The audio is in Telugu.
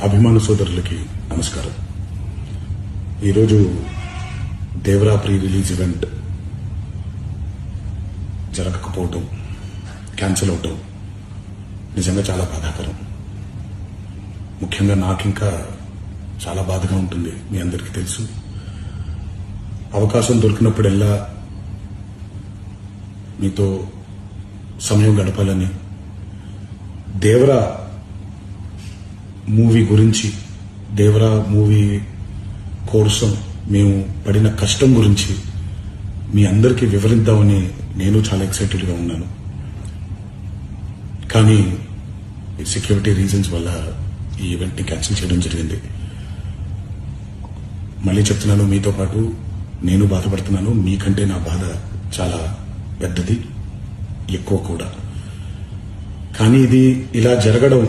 అభిమాన సోదరులకి నమస్కారం. ఈరోజు దేవరా ప్రీ రిలీజ్ ఈవెంట్ జరగకపోవటం, క్యాన్సిల్ అవటం నిజంగా చాలా బాధాకరం. ముఖ్యంగా నాకు ఇంకా చాలా బాధగా ఉంటుంది. మీ అందరికీ తెలుసు, అవకాశం దొరికినప్పుడల్లా మీతో సమయం గడపాలని, దేవరా మూవీ గురించి, దేవరా మూవీ కోసం మేము పడిన కష్టం గురించి మీ అందరికీ వివరిద్దామని నేను చాలా ఎక్సైటెడ్గా ఉన్నాను. కానీ సెక్యూరిటీ రీజన్స్ వల్ల ఈ ఈవెంట్ని క్యాన్సిల్ చేయడం జరిగింది. మళ్ళీ చెప్తున్నాను, మీతో పాటు నేను బాధపడుతున్నాను. మీకంటే నా బాధ చాలా పెద్దది, ఎక్కువ కూడా. కానీ ఇది ఇలా జరగడం